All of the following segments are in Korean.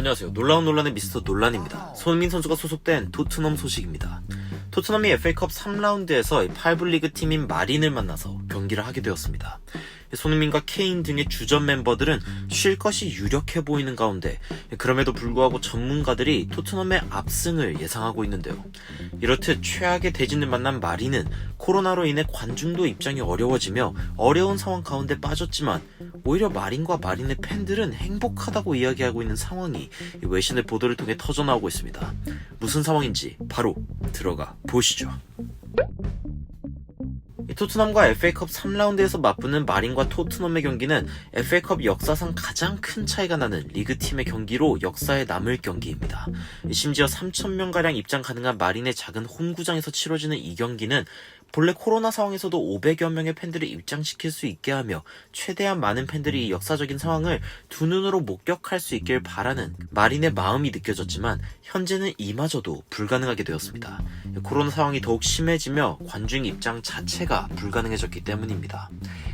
안녕하세요. 놀라운 논란의 미스터 논란입니다. 손흥민 선수가 소속된 토트넘 소식입니다. 토트넘이 FA컵 3라운드에서 8부 리그 팀인 마린을 만나서 경기를 하게 되었습니다. 손흥민과 케인 등의 주전 멤버들은 쉴 것이 유력해 보이는 가운데 그럼에도 불구하고 전문가들이 토트넘의 압승을 예상하고 있는데요. 이렇듯 최악의 대진을 만난 마린은 코로나로 인해 관중도 입장이 어려워지며 어려운 상황 가운데 빠졌지만 오히려 마린과 마린의 팬들은 행복하다고 이야기하고 있는 상황이 외신의 보도를 통해 터져나오고 있습니다. 무슨 상황인지 바로 들어가 보시죠. 토트넘과 FA컵 3라운드에서 맞붙는 마린과 토트넘의 경기는 FA컵 역사상 가장 큰 차이가 나는 리그팀의 경기로 역사에 남을 경기입니다. 심지어 3,000명가량 입장 가능한 마린의 작은 홈구장에서 치러지는 이 경기는 본래 코로나 상황에서도 500여 명의 팬들을 입장시킬 수 있게 하며 최대한 많은 팬들이 이 역사적인 상황을 두 눈으로 목격할 수 있길 바라는 마린의 마음이 느껴졌지만 현재는 이마저도 불가능하게 되었습니다. 코로나 상황이 더욱 심해지며 관중 입장 자체가 불가능해졌기 때문입니다.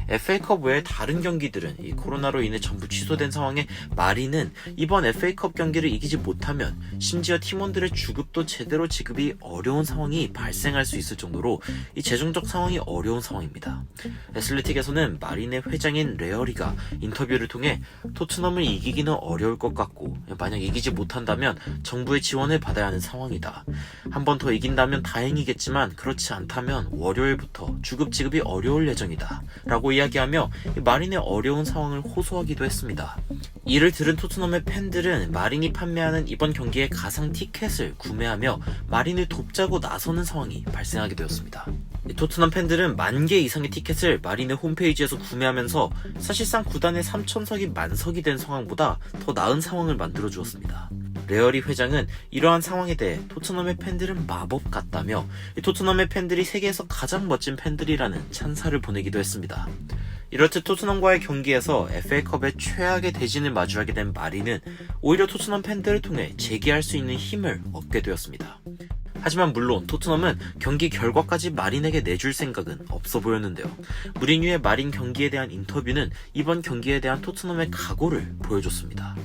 FA컵 외에 다른 경기들은 이 코로나로 인해 전부 취소된 상황에 마린은 이번 FA컵 경기를 이기지 못하면 심지어 팀원들의 주급도 제대로 지급이 어려운 상황이 발생할 수 있을 정도로 이 재정적 상황이 어려운 상황입니다. 애슬레틱에서는 마린의 회장인 레어리가 인터뷰를 통해 토트넘을 이기기는 어려울 것 같고 만약 이기지 못한다면 정부의 지원을 받아야 하는 상황이다. 한 번 더 이긴다면 다행이겠지만 그렇지 않다면 월요일부터 주급 지급이 어려울 예정이다 라고 이야기하며 마린의 어려운 상황을 호소하기도 했습니다. 이를 들은 토트넘의 팬들은 마린이 판매하는 이번 경기의 가상 티켓을 구매하며 마린을 돕자고 나서는 상황이 발생하게 되었습니다. 토트넘 팬들은 10,000개 이상의 티켓을 마린의 홈페이지에서 구매하면서 사실상 구단의 3,000석이 만석이 된 상황보다 더 나은 상황을 만들어 주었습니다. 레어리 회장은 이러한 상황에 대해 토트넘의 팬들은 마법 같다며 토트넘의 팬들이 세계에서 가장 멋진 팬들이라는 찬사를 보내기도 했습니다. 이렇듯 토트넘과의 경기에서 FA컵의 최악의 대진을 마주하게 된 마린은 오히려 토트넘 팬들을 통해 재기할 수 있는 힘을 얻게 되었습니다. 하지만 물론 토트넘은 경기 결과까지 마린에게 내줄 생각은 없어 보였는데요. 무리뉴의 마린 경기에 대한 인터뷰는 이번 경기에 대한 토트넘의 각오를 보여줬습니다.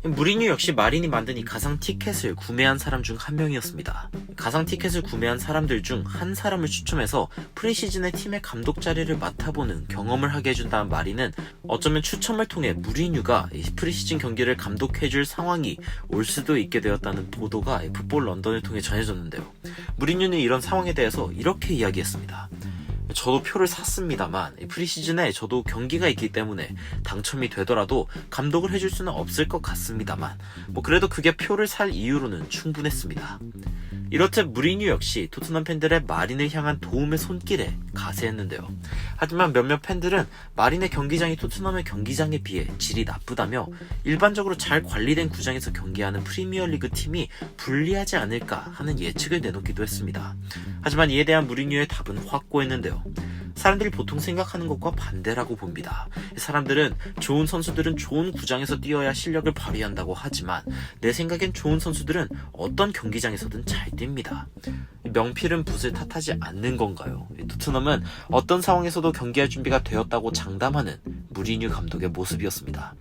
무리뉴 역시 마린이 만든 이 가상 티켓을 구매한 사람 중 한 명이었습니다. 가상 티켓을 구매한 사람들 중 한 사람을 추첨해서 프리시즌의 팀의 감독 자리를 맡아보는 경험을 하게 해준다는 마린은 어쩌면 추첨을 통해 무리뉴가 이 프리시즌 경기를 감독해줄 상황이 올 수도 있게 되었다는 보도가 풋볼 런던을 통해 전해졌는데요. 무리뉴는 이런 상황에 대해서 이렇게 이야기했습니다. 저도 표를 샀습니다만 프리시즌에 저도 경기가 있기 때문에 당첨이 되더라도 감독을 해줄 수는 없을 것 같습니다만 그래도 그게 표를 살 이유로는 충분했습니다. 이렇듯 무리뉴 역시 토트넘 팬들의 마린을 향한 도움의 손길에 가세했는데요. 하지만 몇몇 팬들은 마린의 경기장이 토트넘의 경기장에 비해 질이 나쁘다며 일반적으로 잘 관리된 구장에서 경기하는 프리미어리그 팀이 불리하지 않을까 하는 예측을 내놓기도 했습니다. 하지만 이에 대한 무리뉴의 답은 확고했는데요. 사람들이 보통 생각하는 것과 반대라고 봅니다. 사람들은 좋은 선수들은 좋은 구장에서 뛰어야 실력을 발휘한다고 하지만 내 생각엔 좋은 선수들은 어떤 경기장에서든 잘 뜁니다. 명필은 붓을 탓하지 않는 건가요? 토트넘은 어떤 상황에서도 경기할 준비가 되었다고 장담하는 무리뉴 감독의 모습이었습니다.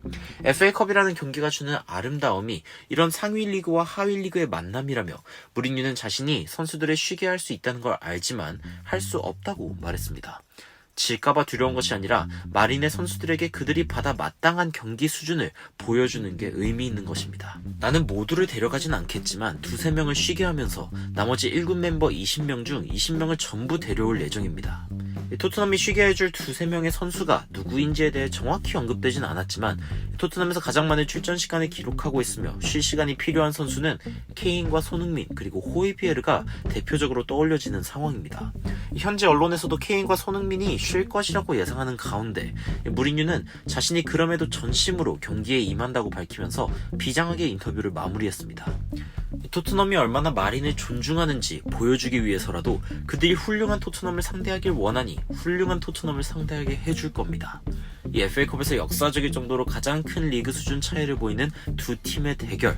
FA컵이라는 경기가 주는 아름다움이 이런 상위 리그와 하위 리그의 만남이라며 무리뉴는 자신이 선수들을 쉬게 할 수 있다는 걸 알지만 할 수 없다고 말했습니다. 질까봐 두려운 것이 아니라 마린의 선수들에게 그들이 받아 마땅한 경기 수준을 보여주는 게 의미 있는 것입니다. 나는 모두를 데려가진 않겠지만 2-3명을 쉬게 하면서 나머지 1군 멤버 20명 중 20명을 전부 데려올 예정입니다. 토트넘이 쉬게 해줄 2-3명의 선수가 누구인지에 대해 정확히 언급되진 않았지만 토트넘에서 가장 많은 출전 시간을 기록하고 있으며 쉴 시간이 필요한 선수는 케인과 손흥민 그리고 호이비에르가 대표적으로 떠올려지는 상황입니다. 현재 언론에서도 케인과 손흥민이 쉴 것이라고 예상하는 가운데 무리뉴는 자신이 그럼에도 전심으로 경기에 임한다고 밝히면서 비장하게 인터뷰를 마무리했습니다. 토트넘이 얼마나 마린을 존중하는지 보여주기 위해서라도 그들이 훌륭한 토트넘을 상대하길 원하니 훌륭한 토트넘을 상대하게 해줄 겁니다. 이 FA컵에서 역사적일 정도로 가장 큰 리그 수준 차이를 보이는 두 팀의 대결,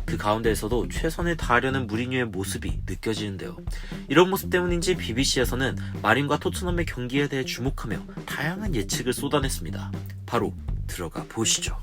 그 가운데에서도 최선을 다하려는 무리뉴의 모습이 느껴지는데요. 이런 모습 때문인지 BBC에서는 마린과 토트넘의 경기에 대해 주목하며 다양한 예측을 쏟아냈습니다. 바로 들어가 보시죠.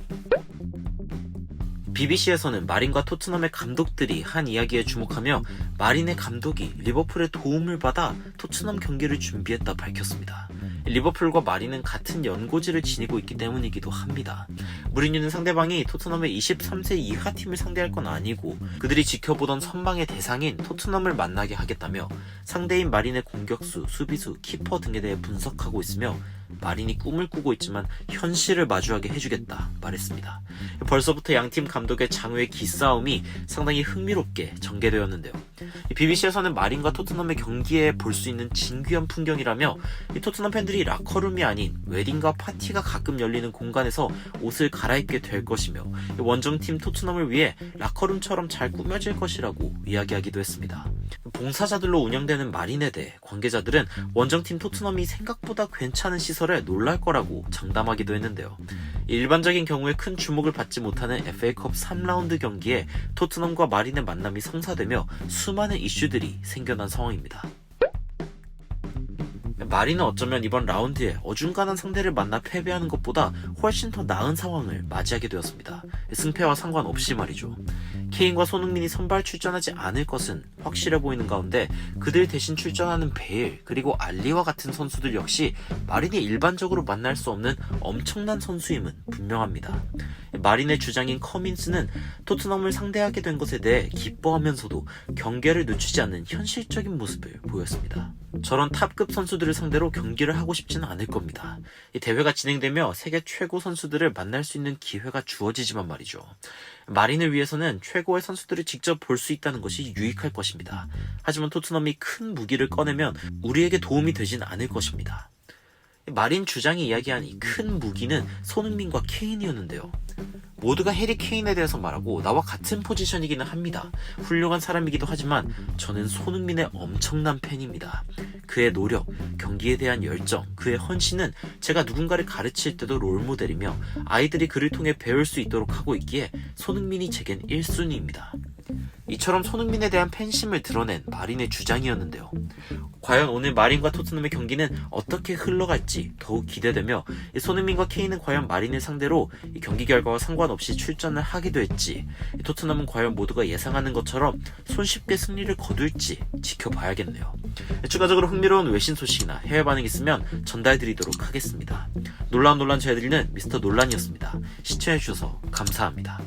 BBC에서는 마린과 토트넘의 감독들이 한 이야기에 주목하며 마린의 감독이 리버풀의 도움을 받아 토트넘 경기를 준비했다 밝혔습니다. 리버풀과 마린은 같은 연고지를 지니고 있기 때문이기도 합니다. 무리뉴는 상대방이 토트넘의 23세 이하 팀을 상대할 건 아니고 그들이 지켜보던 선망의 대상인 토트넘을 만나게 하겠다며 상대인 마린의 공격수, 수비수, 키퍼 등에 대해 분석하고 있으며 마린이 꿈을 꾸고 있지만 현실을 마주하게 해주겠다 말했습니다. 벌써부터 양팀 감독의 장외 기싸움이 상당히 흥미롭게 전개되었는데요. BBC에서는 마린과 토트넘의 경기에 볼 수 있는 진귀한 풍경이라며 토트넘 팬들이 라커룸이 아닌 웨딩과 파티가 가끔 열리는 공간에서 옷을 갈아입게 될 것이며 원정팀 토트넘을 위해 라커룸처럼 잘 꾸며질 것이라고 이야기하기도 했습니다. 봉사자들로 운영되는 마린에 대해 관계자들은 원정팀 토트넘이 생각보다 괜찮은 시설에 놀랄 거라고 장담하기도 했는데요. 일반적인 경우에 큰 주목을 받지 못하는 FA컵 3라운드 경기에 토트넘과 마린의 만남이 성사되며 수많은 이슈들이 생겨난 상황입니다. 마린은 어쩌면 이번 라운드에 어중간한 상대를 만나 패배하는 것보다 훨씬 더 나은 상황을 맞이하게 되었습니다. 승패와 상관없이 말이죠. 케인과 손흥민이 선발 출전하지 않을 것은 확실해 보이는 가운데 그들 대신 출전하는 베일 그리고 알리와 같은 선수들 역시 마린이 일반적으로 만날 수 없는 엄청난 선수임은 분명합니다. 마린의 주장인 커민스는 토트넘을 상대하게 된 것에 대해 기뻐하면서도 경계를 늦추지 않는 현실적인 모습을 보였습니다. 저런 탑급 선수들을 상대로 경기를 하고 싶지는 않을 겁니다. 이 대회가 진행되며 세계 최고 선수들을 만날 수 있는 기회가 주어지지만 말이죠. 마린을 위해서는 최고의 선수들을 직접 볼 수 있다는 것이 유익할 것입니다. 하지만 토트넘이 큰 무기를 꺼내면 우리에게 도움이 되진 않을 것입니다. 마린 주장이 이야기한 이 큰 무기는 손흥민과 케인이었는데요. 모두가 해리 케인에 대해서 말하고 나와 같은 포지션이기는 합니다. 훌륭한 사람이기도 하지만 저는 손흥민의 엄청난 팬입니다. 그의 노력, 경기에 대한 열정, 그의 헌신은 제가 누군가를 가르칠 때도 롤모델이며 아이들이 그를 통해 배울 수 있도록 하고 있기에 손흥민이 제겐 1순위입니다. 이처럼 손흥민에 대한 팬심을 드러낸 마린의 주장이었는데요. 과연 오늘 마린과 토트넘의 경기는 어떻게 흘러갈지 더욱 기대되며 손흥민과 케인은 과연 마린을 상대로 경기 결과와 상관없이 출전을 하기도 했지 토트넘은 과연 모두가 예상하는 것처럼 손쉽게 승리를 거둘지 지켜봐야겠네요. 추가적으로 흥미로운 외신 소식이나 해외 반응이 있으면 전달드리도록 하겠습니다. 논란 저해드리는 미스터 논란이었습니다. 시청해주셔서 감사합니다.